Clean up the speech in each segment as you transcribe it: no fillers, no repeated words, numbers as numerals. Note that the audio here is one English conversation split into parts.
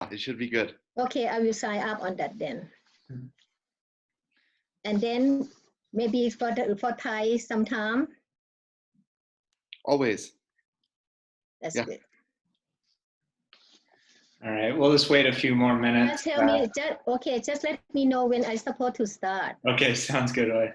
It should be good. Okay, I will sign up on that then. And then maybe for Thai sometime. Always. That's Yeah. good. All right, we'll just wait a few more minutes. Tell me, just let me know when I'm supposed to start. Okay, sounds good, Oay.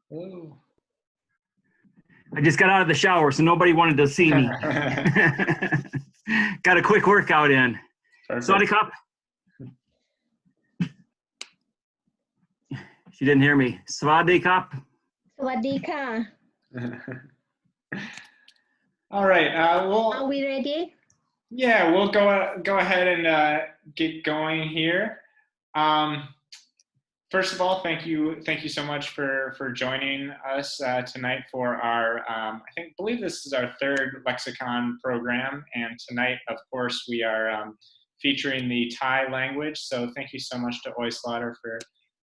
Oh. I just got out of the shower, so nobody wanted to see me. Got a quick workout in. Sawadee Cup. She didn't hear me. Sawadee Cup. Sawadee ka. All right. Are we ready? Yeah, we'll go ahead and get going here. First of all, thank you so much for joining us tonight for our I believe this is our third Lexicon program, and tonight, of course, we are featuring the Thai language. So thank you so much to Oay Slaughter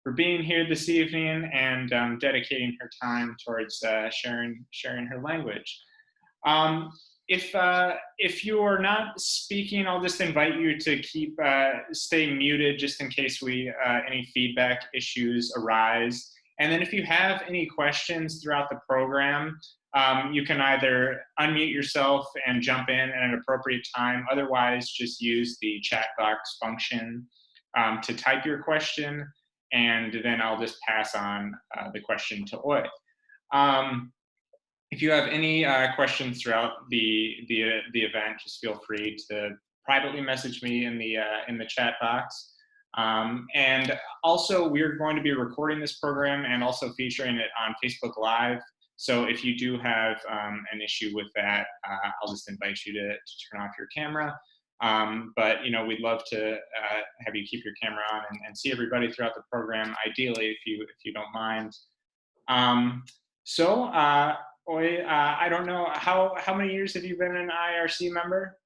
for being here this evening and dedicating her time towards sharing her language. If you are not speaking, I'll just invite you to stay muted just in case any feedback issues arise. And then if you have any questions throughout the program, you can either unmute yourself and jump in at an appropriate time. Otherwise, just use the chat box function to type your question, and then I'll just pass on the question to Oay. If you have any questions throughout the event, just feel free to privately message me in the chat box. And also, we're going to be recording this program and also featuring it on Facebook Live. So if you do have an issue with that, I'll just invite you to turn off your camera. But we'd love to have you keep your camera on and see everybody throughout the program, ideally, if you don't mind. Oay, I don't know, how many years have you been an IRC member?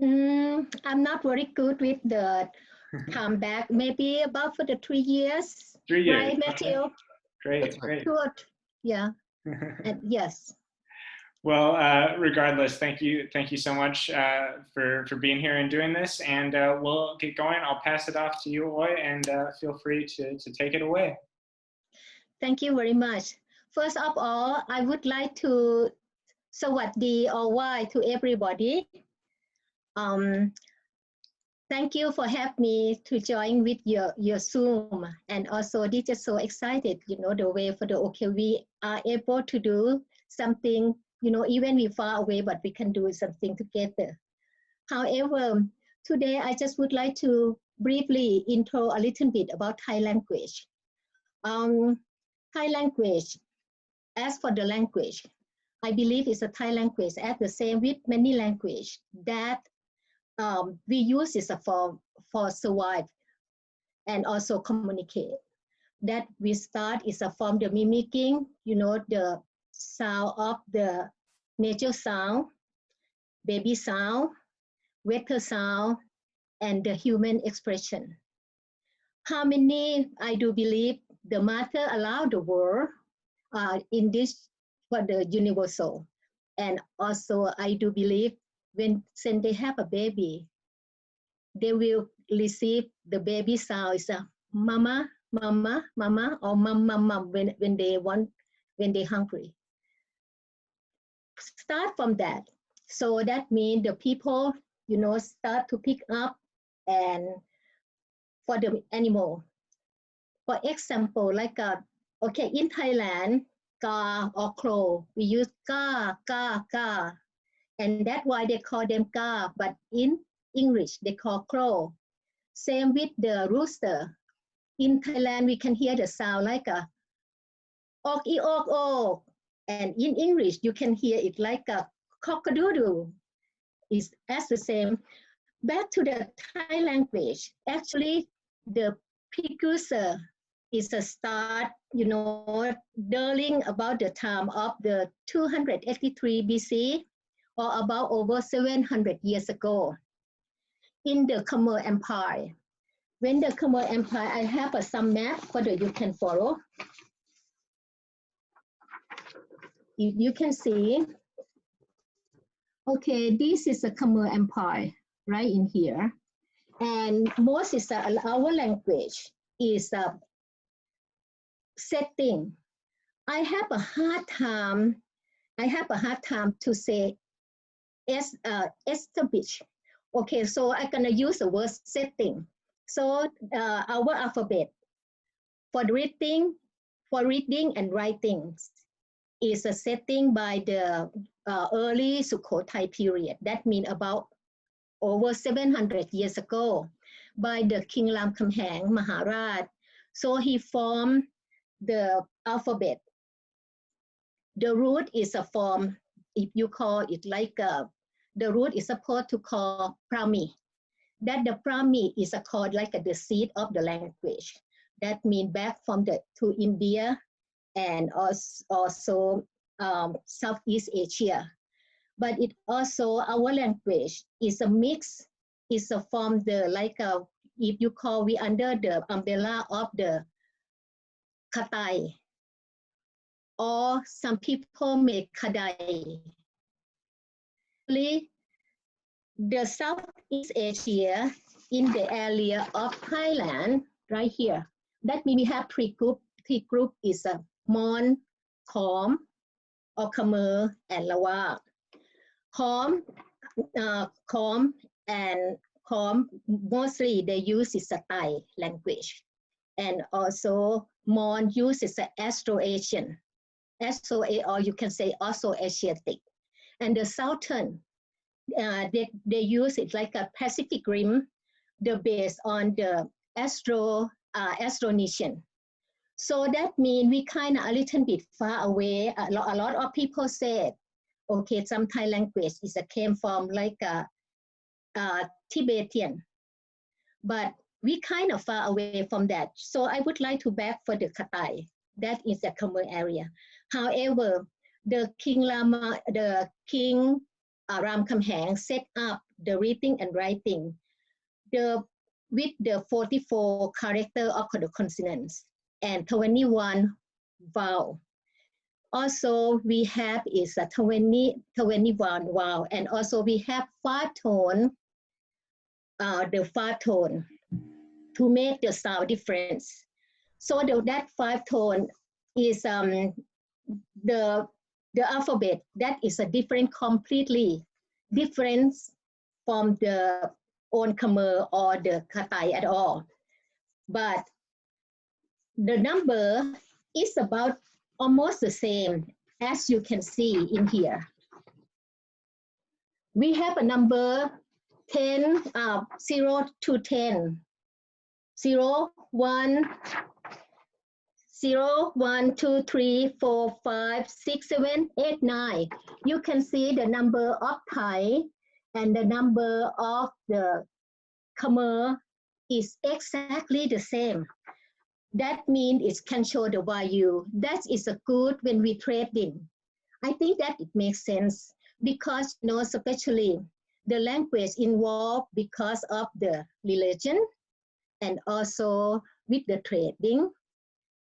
I'm not very good with the time back. Maybe about for the 3 years. 3 years. Right, Matthew? Okay. Great, great. Good. Yeah. Yes. Well, regardless, thank you so much for being here and doing this. And we'll get going. I'll pass it off to you, Oay, and feel free to take it away. Thank you very much. First of all, I would like to sawadee or why to everybody. Thank you for having me to join with your Zoom. And also, this is so excited, the way for the we are able to do something, even we far away, but we can do something together. However, today I just would like to briefly intro a little bit about Thai language. Thai language, as for the language, I believe it's a Thai language as the same with many languages that we use it for survive and also communicate. That we start is from the mimicking, the sound of the nature sound, baby sound, weather sound, and the human expression. Harmony, I do believe the matter around the world in this for the universal. And also I do believe when they have a baby, they will receive the baby sound is a mama, mama, mama, or mum, mum, mum when they're hungry. Start from that. So that means the people, start to pick up and for the animal. For example, like in Thailand, ka or crow, we use ka, ka, ka. And that's why they call them ka, but in English, they call crow. Same with the rooster. In Thailand, we can hear the sound like a ok, ok, ok. And in English, you can hear it like a cock-a-doodle. It's as the same. Back to the Thai language, actually, the precursor is a start, during about the time of the 283 BC, or about over 700 years ago, in the Khmer Empire. When the Khmer Empire, I have some map for that you can follow. You can see, okay, this is the Khmer Empire right in here. And most is our language is a setting. I have a hard time to say establish. Okay, so I'm gonna use the word setting. So our alphabet for reading and writing is a setting by the early Sukhothai period. That means about over 700 years ago by the King Ram Khamhaeng Maharaj. So he formed the alphabet. The root is a form, if you call it like the root is supposed to call Brahmi. That the Brahmi is called like the seed of the language. That means back from to India and also Southeast Asia. But it also, our language is a mix, is a form if you call, we under the umbrella of the Katai, or some people make Kadai. The Southeast Asia in the area of Thailand, right here, that means we have three group. Three group is a Mon, Khom, or Khmer, and Lawak. Khom and Khom, mostly they use is a Thai language. And also Mon uses the Austro-Asian, or you can say also Asiatic. And the Southern, they use it like a Pacific Rim, the based on the Austronesian. So that means we kind of a little bit far away. A lot of people said, okay, some Thai language came from like a Tibetan, but we kind of far away from that. So I would like to back for the Katai. That is the Khmer area. However, the King Ram Khamhaeng set up the reading and writing with the 44 character of the consonants and 21 vowel. Also, we have is a 21 vowel, and also we have 5 tone, the 5 tone to make the sound difference. So that 5 tone is the alphabet that is a completely different from the own Khmer or the Katai at all. But the number is about almost the same as you can see in here. We have a number 10, 0 to 10. 0, 1, 0, 1, 2, 3, 4, 5, 6, 7, 8, 9. You can see the number of Thai and the number of the Khmer is exactly the same. That means it can show the value. That is a good when we trading. I think that it makes sense because, especially the language involved because of the religion and also with the trading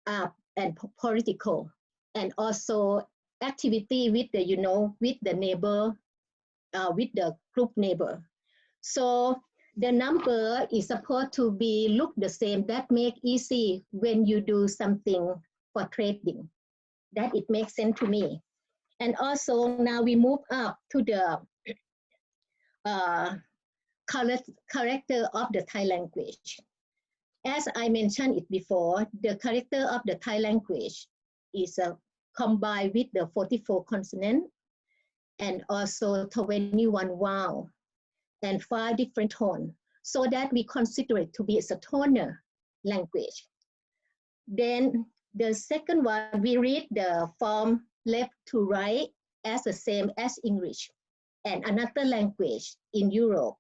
and political, and also activity with the, with the neighbor, with the group neighbor. So the number is supposed to be look the same. That make easy when you do something for trading. That it makes sense to me. And also now we move up to the character of the Thai language. As I mentioned it before, the character of the Thai language is combined with the 44 consonants. and also 21 vowel and 5 different tones, so that we consider it to be a toner language. Then the second one, we read the form left to right as the same as English and another language in Europe.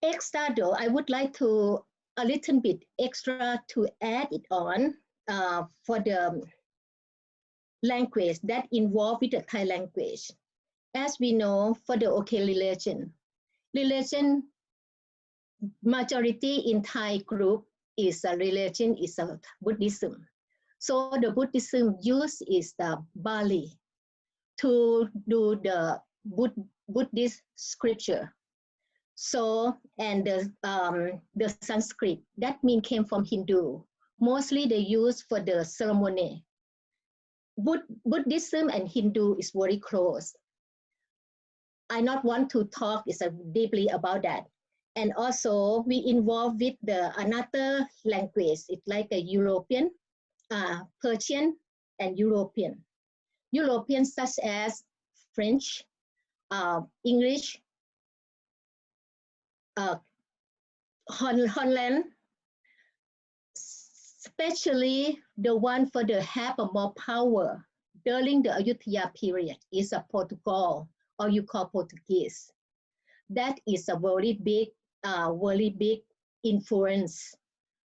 Extra though, I would like to a little bit extra to add it on for the language that involve with the Thai language. As we know, for the OK religion majority in Thai group is a religion is a Buddhism. So the Buddhism use is the Bali to do the Buddhist scripture. So, and the Sanskrit, that mean came from Hindu. Mostly they use for the ceremony. Buddhism and Hindu is very close. I not want to talk deeply about that. And also we involve with the another language. It's like a European, Persian and European. European such as French, English, Holland, especially the one for the have more power during the Ayutthaya period is a Portugal, or you call Portuguese. That is a very big influence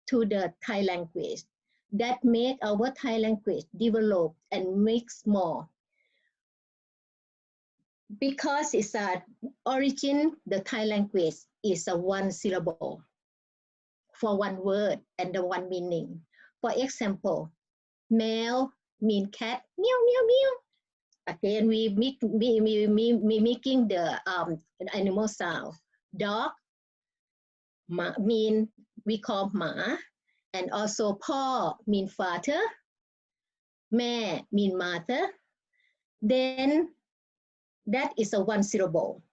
to the Thai language that make our Thai language develop and mix more. Because it's a origin, the Thai language is a one syllable for one word and the one meaning. For example, male mean cat, meow, meow, meow. Again, we mimicking the animal sound. Dog mean we call ma, and also paw mean father, mẹ mean mother. Then that is a one syllable.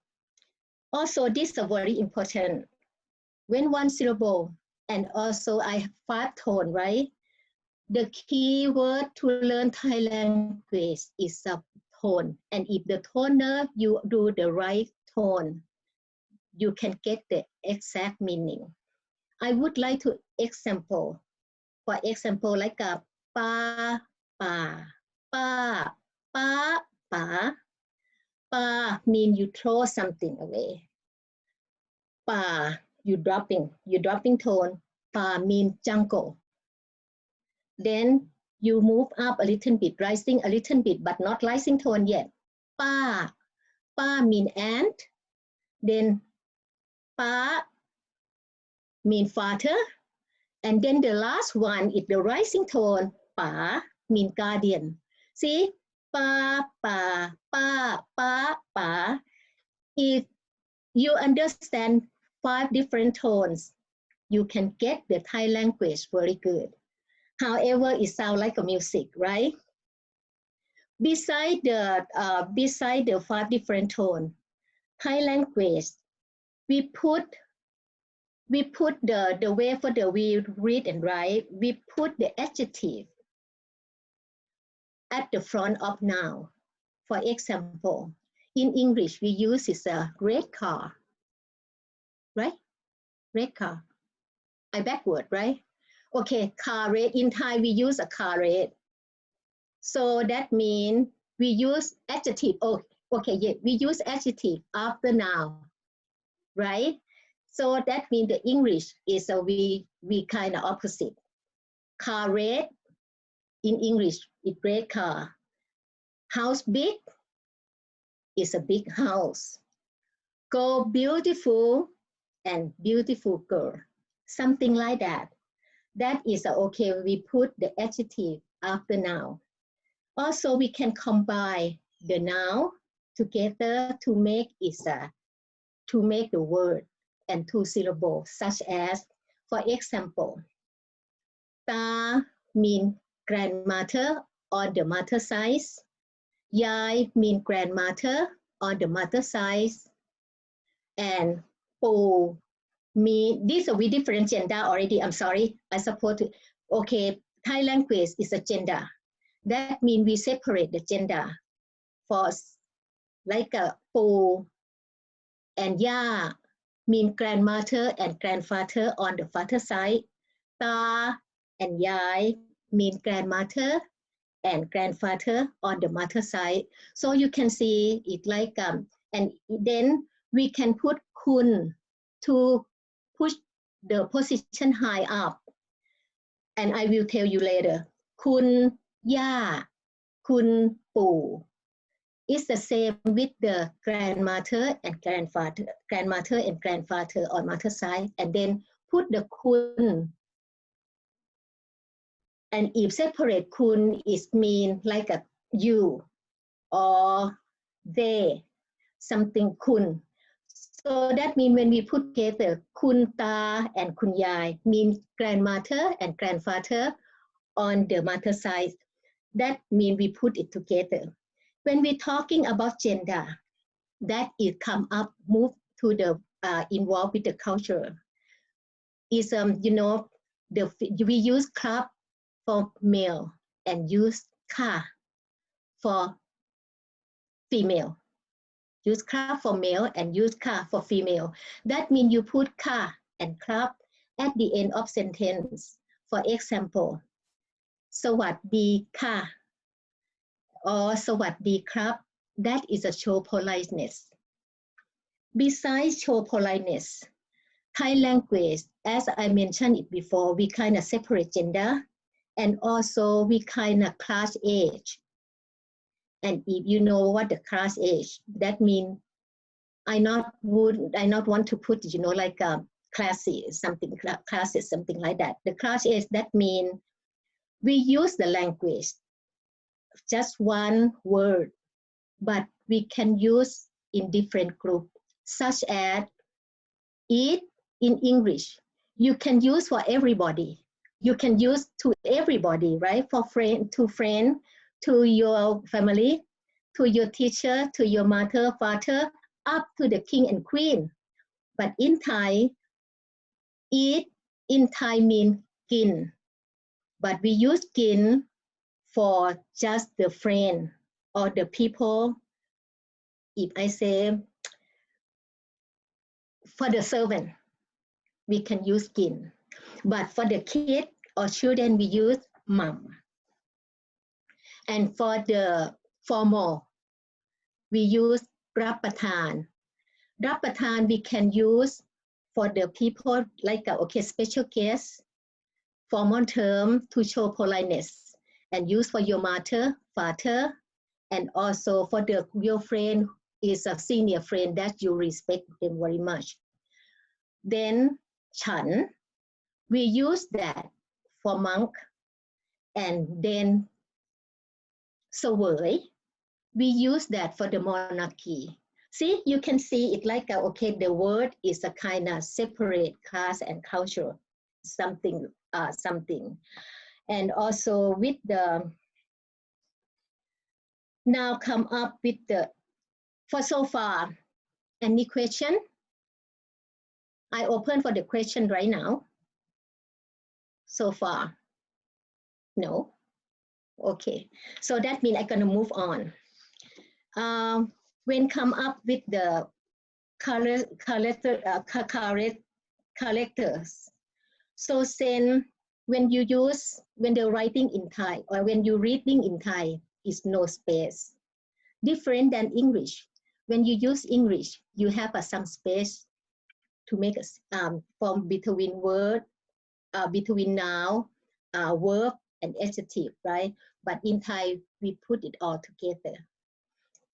Also, this is very important. When one syllable, and also I have 5 tones, right? The key word to learn Thai language is a tone. And if the toner, you do the right tone, you can get the exact meaning. I would like to example. For example, like a pa, pa, pa, pa, pa. Pa mean you throw something away. Pa, you dropping tone. Pa mean jungle. Then you move up a little bit, rising a little bit, but not rising tone yet. Pa, pa mean ant. Then pa mean father. And then the last one is the rising tone. Pa mean guardian. See? Pa, pa, pa, pa, pa. If you understand 5 different tones, you can get the Thai language very good. However, it sounds like a music, right? Beside the 5 different tones, Thai language, we put the way for the we read and write, we put the adjective at the front of noun. For example, in English, we use is a red car, right? Red car. I backward, right? Okay, car red. In Thai, we use a car red. So that means we use adjective. Oh, okay, yeah, we use adjective after noun, right? So that means the English is we kind of opposite. Car red, in English, it's red car. House big is a big house. Girl beautiful and beautiful girl. Something like that. That is okay, we put the adjective after noun. Also, we can combine the noun together to make the word and 2 syllables, such as, for example, ta mean grandmother on the mother side. Yai mean grandmother on the mother side. And po mean, these are we different gender already. I'm sorry, I suppose. Okay, Thai language is a gender. That means we separate the gender for like a po and ya mean grandmother and grandfather on the father side. Ta and yai mean grandmother and grandfather on the mother side. So you can see it like and then we can put kun to push the position high up. And I will tell you later. Kun ya, kun po. It's the same with the grandmother and grandfather on mother side, and then put the kun. And if separate kun is mean like a you or they, something kun. So that means when we put together kun ta and kun yai means grandmother and grandfather on the mother side. That means we put it together. When we're talking about gender, that it come up, move to the involved with the culture. Is you know, we use club for male and use ka for female. Use club for male and use ka for female. That means you put ka and club at the end of sentence. For example, สวัสดีค่ะ or สวัสดีครับ that is a show politeness. Besides show politeness, Thai language, as I mentioned it before, we kind of separate gender and also we kind of class age. And if you know what the class age, that means I not want to put, you know, like classes, something like that. The class age, that means we use the language, just one word, but we can use in different groups, such as eat in English. You can use for everybody. You can use to everybody, right? For friend, to your family, to your teacher, to your mother, father, up to the king and queen. But in Thai, eat in Thai means kin. But we use kin for just the friend or the people. If I say for the servant, we can use kin. But for the kid or children, we use mom. And for the formal, we use รับประทาน รับประทาน we can use for the people like okay, special guest, formal term to show politeness, and use for your mother, father, and also for your friend is a senior friend that you respect them very much. Then ฉัน we use that for monk, and then เสวย we use that for the monarchy. See, you can see it like okay, the word is a kind of separate class and culture, something. And also with the, now come up with the, for so far, any question? I open for the question right now. So far, no. Okay, so that means I'm gonna move on. When come up with the characters, so then when you use, when they're writing in Thai or when you're reading in Thai, is no space. Different than English. When you use English, you have some space to make a form between word, between noun, verb, and adjective, right? But in Thai, we put it all together.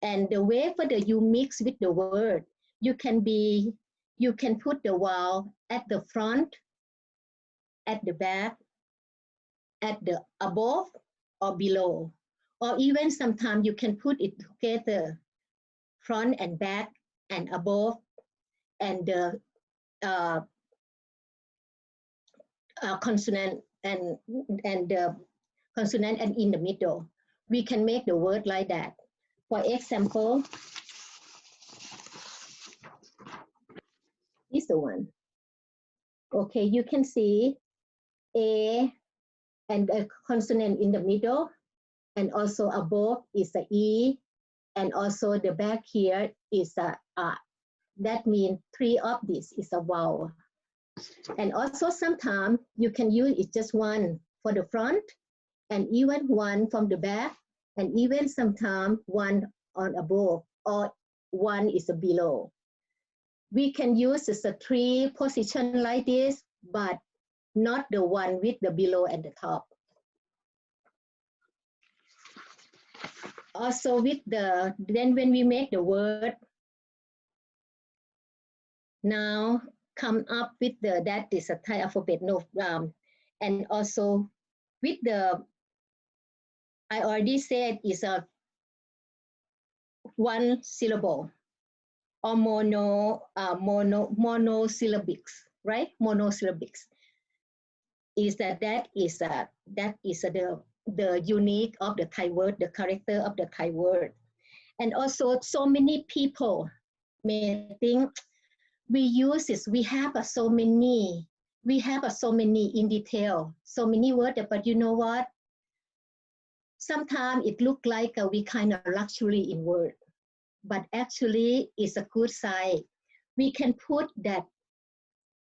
And the way for the you mix with the word, you can put the vowel at the front, at the back, at the above or below, or even sometimes you can put it together, front and back and above, and the consonant and the consonant and in the middle. We can make the word like that. For example, this one. Okay, you can see A and a consonant in the middle, and also above is a E, and also the back here is a that means 3 of this is a vowel. And also sometimes you can use it just one for the front, and even one from the back, and even sometimes one on above, or one is below. We can use a 3 position like this, but not the one with the below and the top. Also with then when we make the word, now come up with that is a Thai alphabet, no, and also with I already said is a one syllable or monosyllabics, right? Monosyllabics is that is the unique of the Thai word, the character of the Thai word. And also so many people may think we use this, we have so many in detail, so many words, but you know what? Sometimes it looks like we kind of luxury in word, but actually it's a good side. We can put that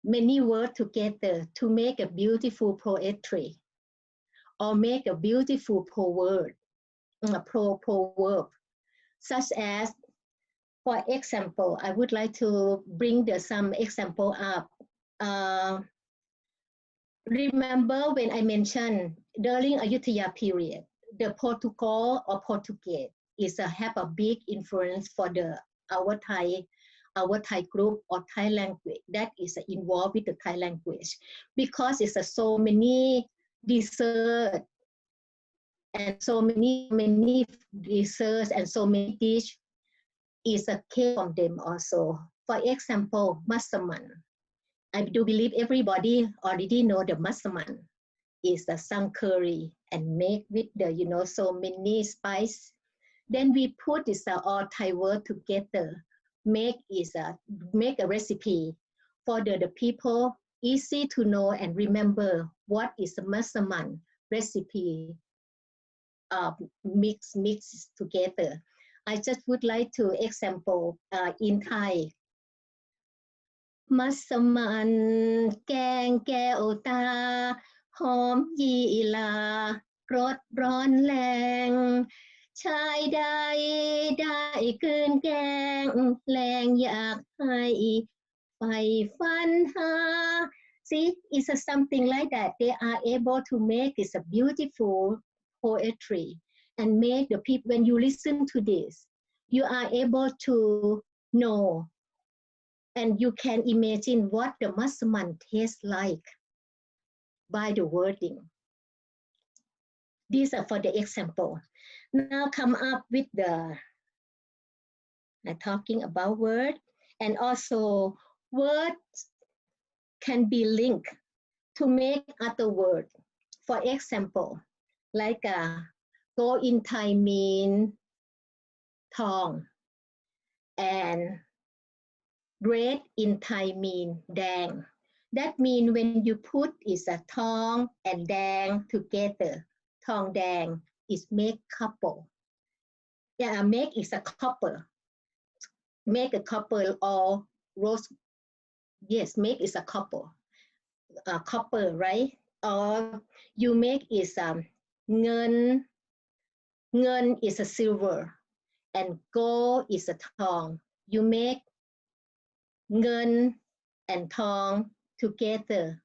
many words together to make a beautiful poetry or make a beautiful proverb, such as, for example, I would like to bring some example up. Remember when I mentioned during Ayutthaya period, the Portugal or Portuguese have a big influence for our Thai group or Thai language that is involved with the Thai language, because it's so many dessert and so many desserts and so many dish is a cake from them also. For example, masaman. I do believe everybody already know the masaman is a sun curry and made with the so many spice. Then we put this all Thai word together, make a recipe for the people easy to know and remember what is the masaman recipe. Mix together. I just would like to example in Thai. มัสมั่นแกงแก้วตาหอมยีลารสร้อนแรงชายใดได้กลืนแกงแรงอยากให้ไฟฟันหา See, it's something like that. They are able to make this a beautiful poetry and make the people, when you listen to this, you are able to know and you can imagine what the masaman tastes like by the wording. These are for the example. Now come up with talking about word, and also words can be linked to make other word. For example, like go in Thai mean tong, and red in Thai mean dang. That means when you put is a tong and dang together, tong dang is make couple. Yeah, make is a couple. Make a couple or rose. Yes, make is a couple. Couple, right? Or you make is ngan. Ngan is a silver, and gold is a tong. You make ngan and tong together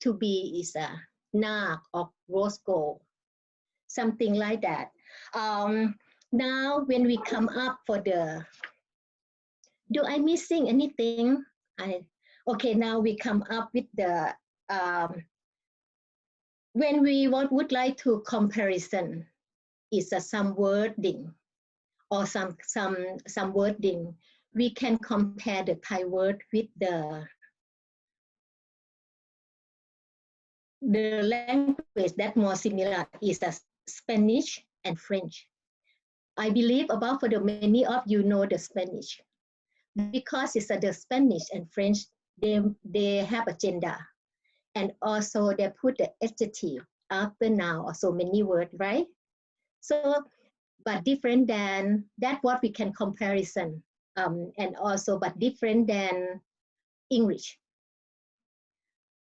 to be is a nak or rose gold, something like that. Now when we come up for do I missing anything? Okay, now we come up with when we would like to comparison is some wording or some wording, we can compare the Thai word with the language that more similar is the Spanish and French. I believe about for the many of you know the Spanish, because it's the Spanish and French, they have a gender, and also they put the adjective after noun or so many words, right? So, but different than that what we can comparison, and also but different than English.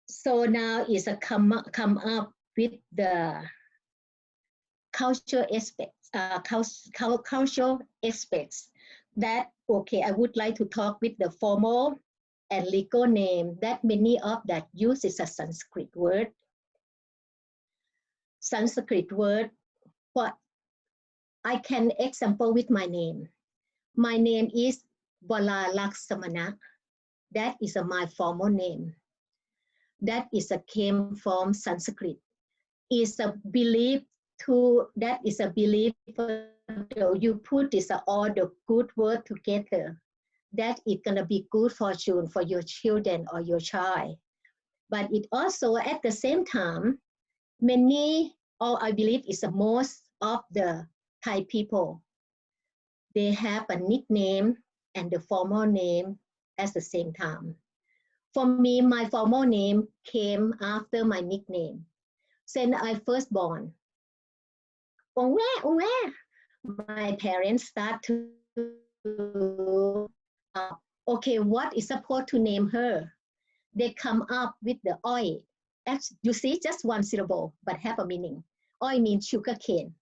So now is a come up with the cultural aspects, cultural aspects that, okay, I would like to talk with the formal and legal name that many of that uses a Sanskrit word. Sanskrit word, what I can example with my name. My name is Vala Laksamana. That is my formal name. That is a came from Sanskrit. Is a belief to, that is a belief you put this all the good word together, that it's gonna be good fortune for your children or your child. But it also at the same time, many, or I believe is the most of the Thai people, they have a nickname and the formal name at the same time. For me, my formal name came after my nickname. Since I first born, my parents start to, okay, what is supposed to name her? They come up with the Oay. As you see, just one syllable, but have a meaning. Oay means sugar cane.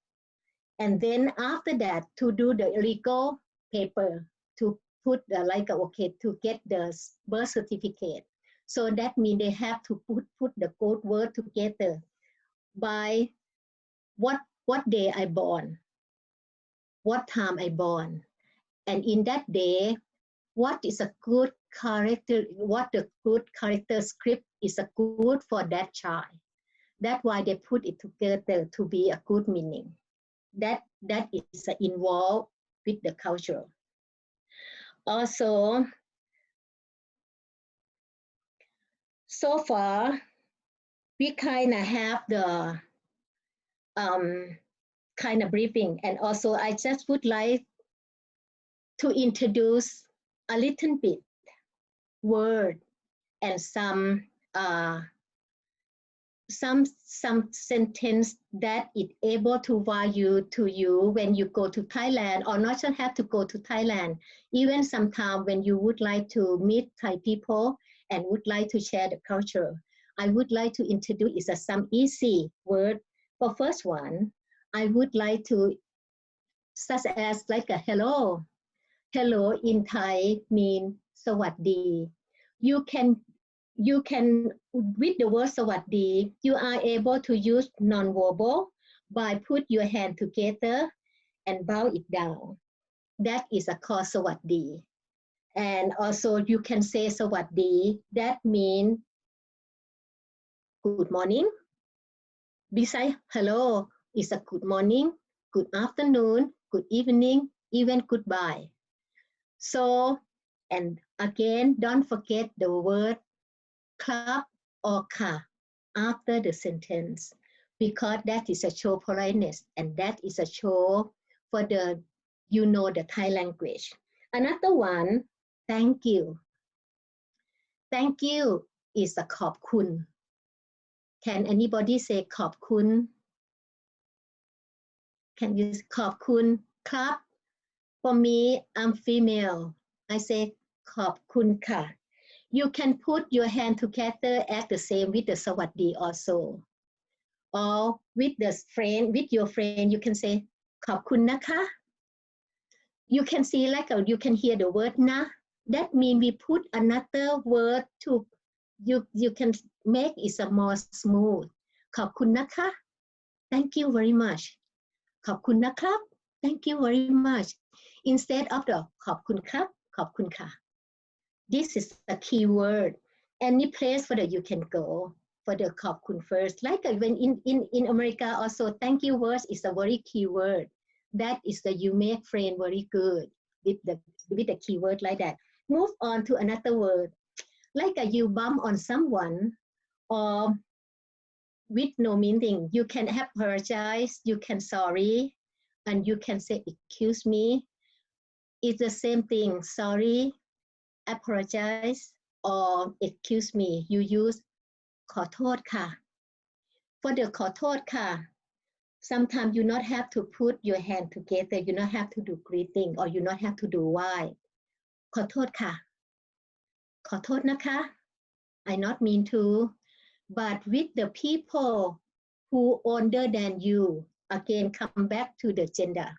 And then after that, to do the legal paper, to put the, like, okay, to get the birth certificate. So that means they have to put the code word together by what day I born, what time I born, and in that day, what is a good character, what the good character script is a good for that child. That's why they put it together to be a good meaning. That is involved with the culture. Also, so far, we kind of have the kind of briefing, and also I just would like to introduce a little bit word and some sentence that it able to value to you when you go to Thailand, or not just have to go to Thailand, even sometime when you would like to meet Thai people and would like to share the culture. I would like to introduce some easy word. For first one, I would like to, such as like a hello. Hello in Thai mean สวัสดี you can with the word สวัสดี you are able to use non-verbal by put your hand together and bow it down. That is a call สวัสดี and also you can say สวัสดี that mean good morning. Besides hello is a good morning, good afternoon, good evening, even goodbye. So, and again, don't forget the word club or ka after the sentence, because that is a show politeness and that is a show for the, you know, the Thai language. Another one, thank you. Thank you is a ขอบคุณ Can anybody say ขอบคุณ Can you ขอบคุณ ครับ? For me, I'm female. I say ขอบคุณค่ะ You can put your hand together at the same with the สวัสดี also. Or with the friend, with your friend, you can say ขอบคุณนะคะ You can see like you can hear the word na. That means we put another word to, you can make it more smooth. ขอบคุณนะคะ Thank you very much. ขอบคุณนะครับ Thank you very much. Instead of the ขอบคุณครับ ขอบคุณค่ะ This is the key word. Any place for that you can go for the ขอบคุณ first. Like when in America also, thank you words is a very key word. That is the you make friend very good with the key word like that. Move on to another word. Like you bump on someone or with no meaning. You can apologize, you can sorry, and you can say excuse me. It's the same thing. Sorry, apologize, or excuse me. You use ขอโทษค่ะ For the ขอโทษค่ะ sometimes you not have to put your hand together, you not have to do greeting, or you not have to do why. ขอโทษค่ะ ขอโทษนะคะ I not mean to, but with the people who older than you, again come back to the gender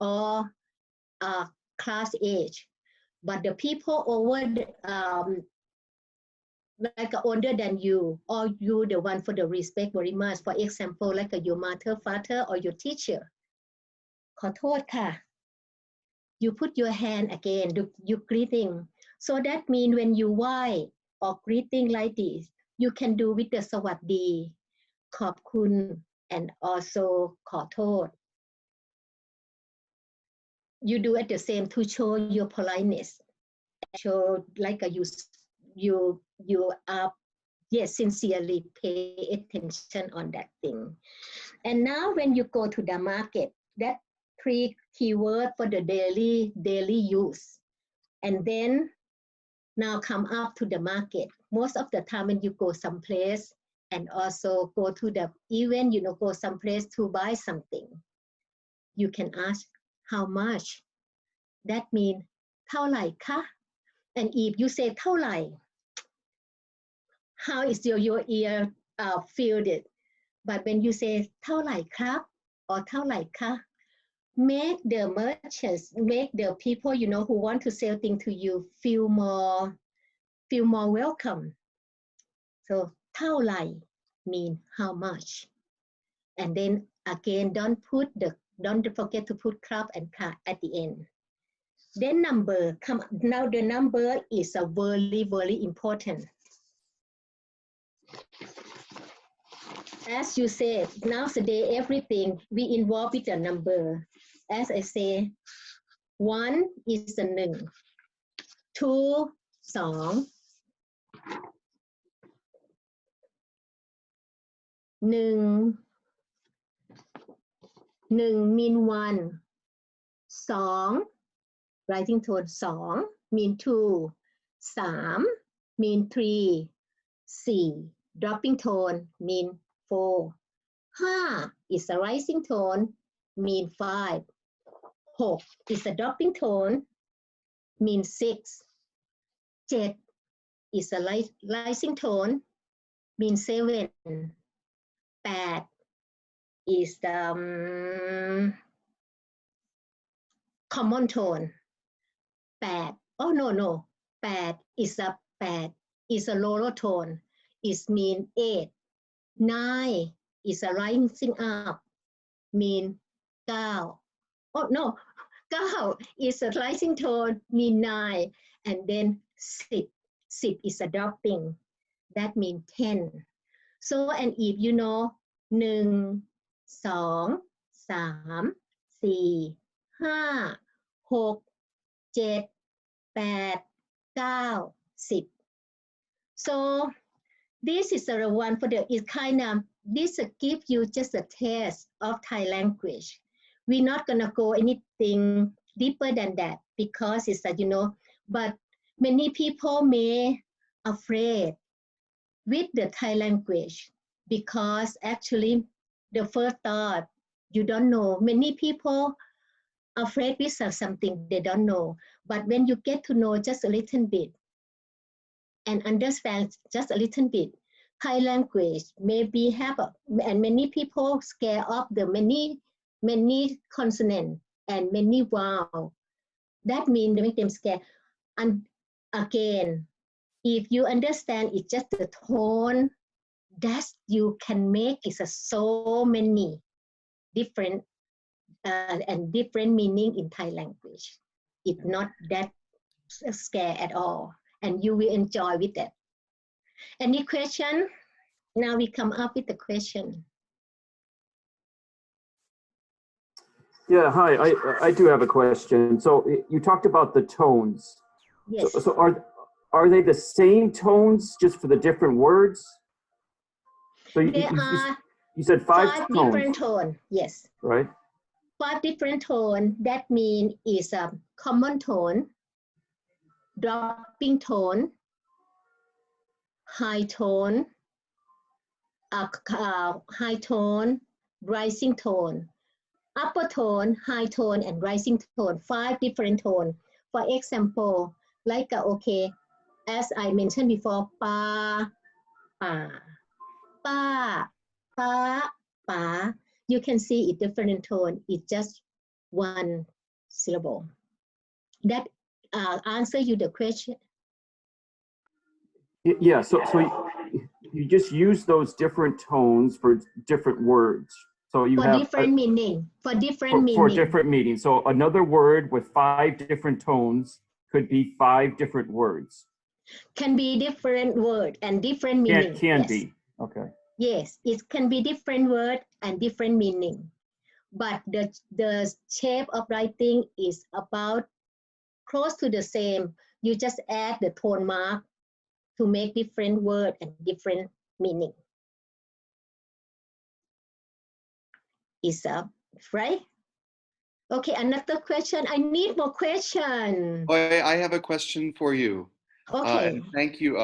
or class age, but the people over the, like older than you, or you the one for the respect very much. For example, like your mother, father, or your teacher. ขอโทษค่ะ You put your hand again, you greeting. So that means when you why or greeting like this, you can do with the สวัสดี ขอบคุณ and also ขอโทษ You do at the same to show your politeness. Show like you are yes sincerely pay attention on that thing. And now when you go to the market, that 3 keywords for the daily use, and then now come up to the market. Most of the time when you go someplace and also go to the event, go someplace to buy something, you can ask how much. That means เท่าไหร่คะ and if you say เท่าไหร่ how is your ear feel it? But when you say เท่าไหร่ครับ or เท่าไหร่คะ make the merchants, make the people who want to sell things to you feel more welcome. So เท่าไหร่ mean how much. And then again, don't forget to put ครับ and ค่ะ at the end. Then number come. Now the number is a very important. As you said, nowadays everything we involve with a number. As I say, 1 is a 1, 2 2 1 mean 1, 2 rising tone 2 mean 2, 3 mean 3, 4 dropping tone mean 4, 5 is a rising tone mean 5, 6 is a dropping tone mean 6, 7 is a rising tone mean 7, 8 is the common tone. 8. Oh no. 8 is a lower tone. It mean 8. 9 is a rising up. Mean 9. Oh no. 9 is a rising tone. Mean 9. And then 10. 10 is a dropping. That means 10. So and if 1 2 3 4 5 6 7 8 9 10. So this is the one for the it kind of this give you just a taste of Thai language. We're not gonna go anything deeper than that because it's that but many people may afraid with the Thai language because actually the first thought you don't know. Many people afraid with something they don't know, but when you get to know just a little bit and understand just a little bit Thai language, maybe have and many people scare of the many consonant and many vowel. That means they make them scared. And again, if you understand it's just the tone that you can make is so many different and different meaning in Thai language. It's not that scary at all, and you will enjoy with it. Any question? Now we come up with the question. Yeah, hi. I do have a question. So you talked about the tones. Yes. So are they the same tones just for the different words? So you said five tones. Different tones. Yes. Right. 5 different tones. That means is a common tone, dropping tone, high tone, rising tone, upper tone, high tone, and rising tone, 5 different tones. For example, like, okay, as I mentioned before, pa, pa, pa, pa, pa, you can see it different tone. It's just one syllable. That answer you the question. Yeah, so you just use those different tones for different words. So you for have different meaning. For different meaning. For different meaning. So another word with 5 different tones could be 5 different words. Can be different word and different meaning. Can yes. be. Okay. Yes, it can be different word and different meaning. But the shape of writing is about close to the same. You just add the tone mark to make different word and different meaning. Is up, right? Okay, another question. I need more question. I have a question for you. Okay. And thank you,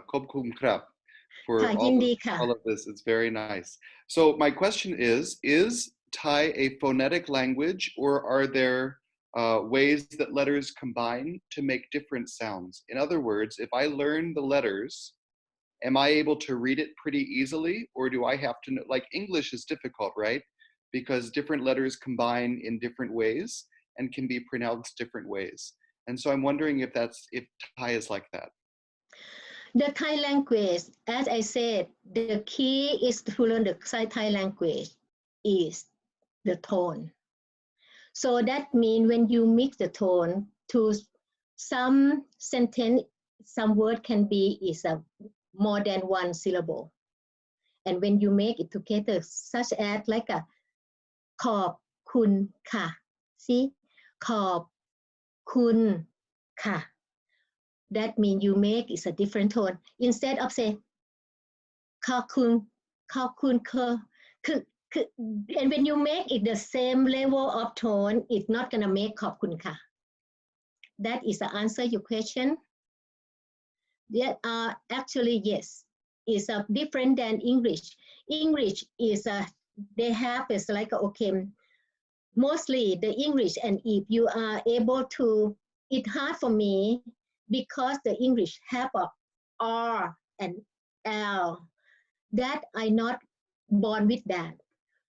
Kob Kum Krap, for all of this. It's very nice. So my question is Thai a phonetic language, or are there ways that letters combine to make different sounds? In other words, if I learn the letters, am I able to read it pretty easily, or do I have to know, like English is difficult, right? Because different letters combine in different ways and can be pronounced different ways. And so I'm wondering if Thai is like that. The Thai language, as I said, the key is to learn the Thai language is the tone. So that means when you mix the tone to some sentence, some word can be is a more than one syllable. And when you make it together, such as like a ขอบคุณค่ะ see ขอบคุณค่ะ that means you make is a different tone instead of say ขอบคุณคือ and when you make it the same level of tone it's not gonna make ขอบคุณค่ะ that is the answer your question. That actually yes, is different than English. English is they have is like okay, mostly the English, and if you are able to, it's hard for me because the English have a R and L that I not born with that.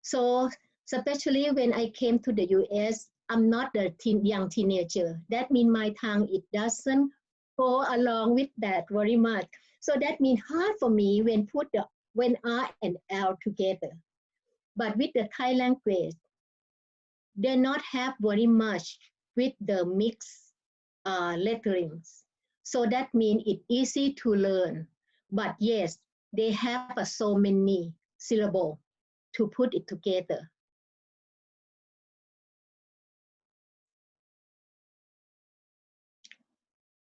So especially when I came to the US, I'm not a young teenager. That means my tongue, it doesn't go along with that very much. So that means hard for me when R and L together. But with the Thai language, they not have very much with the mixed letterings. So that means it's easy to learn. But yes, they have so many syllables to put it together.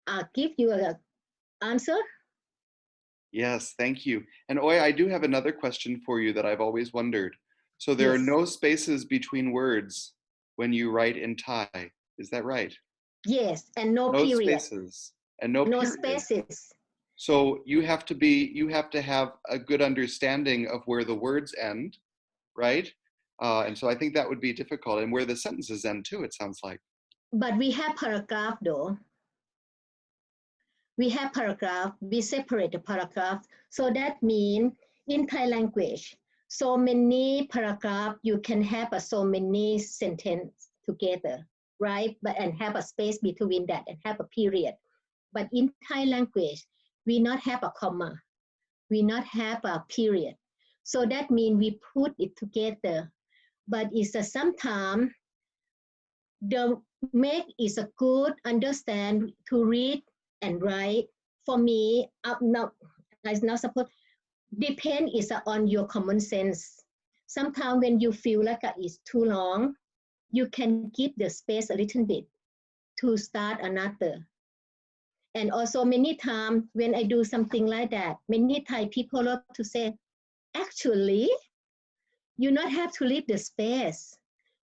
I'll give you an answer. Yes, thank you. And Oy, I do have another question for you that I've always wondered. So there are no spaces between words when you write in Thai. Is that right? Yes, and no period. Spaces and no period. Spaces. So you have to have a good understanding of where the words end, right? And so I think that would be difficult, and where the sentences end too, it sounds like. But we have paragraph though. We have paragraph, we separate the paragraph. So that means in Thai language, so many paragraph, you can have so many sentences together, right? But and have a space between that and have a period. But in Thai language, we not have a comma. We not have a period. So that means we put it together. But it's sometimes the make is a good understand to read and write. For me, I'm not supposed. Depend is on your common sense. Sometimes when you feel like it's too long, you can give the space a little bit to start another. And also many times when I do something like that, many Thai people love to say, actually, you not have to leave the space.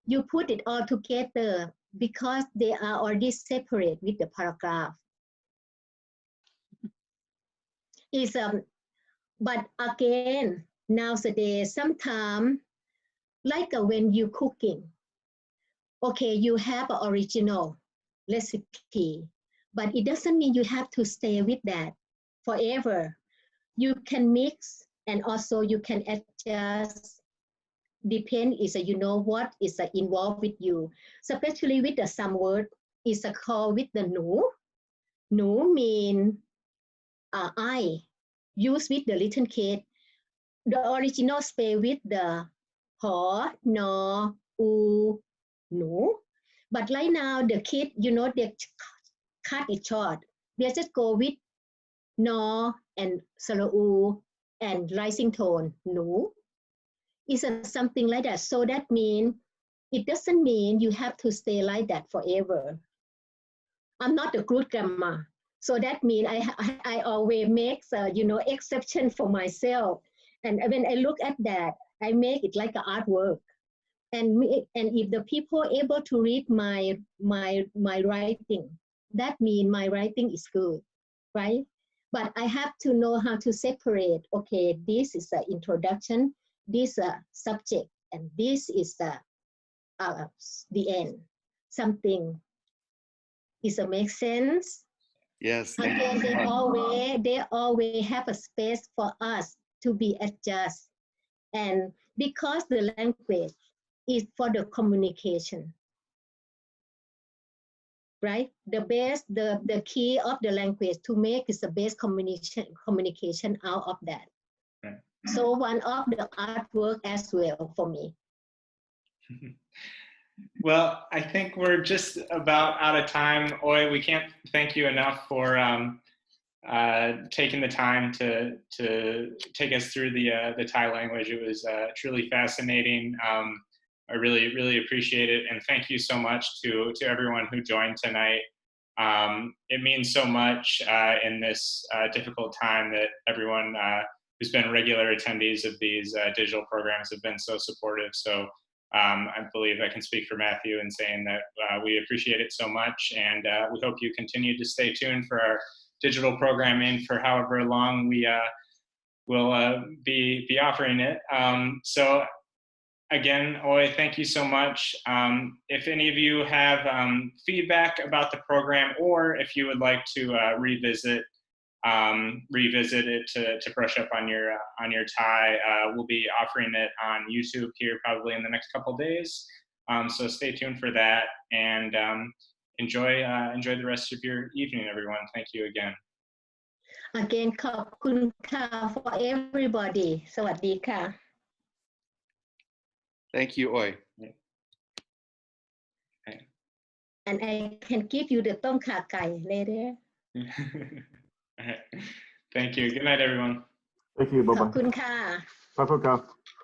You put it all together because they are already separate with the paragraph. But again, nowadays, sometimes like when you cooking. Okay, you have an original recipe, but it doesn't mean you have to stay with that forever. You can mix and also you can adjust. Depend is you know what is involved with you. So especially with the some word is called with the nu. Nu mean I. Use with the little kid. The original spell with the ho, no, u, nu. But right now the kid, you know, they cut it short. They just go with no and sarau and rising tone, nu. It's something like that. So that means it doesn't mean you have to stay like that forever. I'm not a good grammar. So that means I always make, you know, exception for myself. And when I look at that, I make it like an artwork. And if the people able to read my writing, that means my writing is good, right? But I have to know how to separate, okay, this is the introduction, this subject, and this is the end. Something is make sense? Yes. Again, they always have a space for us to be adjust. And because the language is for the communication, right? The key of the language to make is the best communication out of that. Right. So one of the artwork as well for me. Well, I think we're just about out of time. Oay, we can't thank you enough for taking the time to take us through the Thai language. It was truly fascinating. I really appreciate it, and thank you so much to everyone who joined tonight. It means so much in this difficult time that everyone who's been regular attendees of these digital programs have been so supportive. So I believe I can speak for Matthew in saying that we appreciate it so much, and we hope you continue to stay tuned for our digital programming for however long we will be offering it. So again, Oay, thank you so much. If any of you have feedback about the program, or if you would like to revisit it to brush up on your Thai, we'll be offering it on YouTube here probably in the next couple of days. So stay tuned for that, and enjoy the rest of your evening, everyone. Thank you again. Again, ขอบคุณค่ะ for everybody สวัสดีค่ะ Thank you, Oay. And I can give you the ต้มข่าไก่ later. All right. Thank you. Good night, everyone. Thank you. Bye-bye. ขอบคุณค่ะ Bye-bye.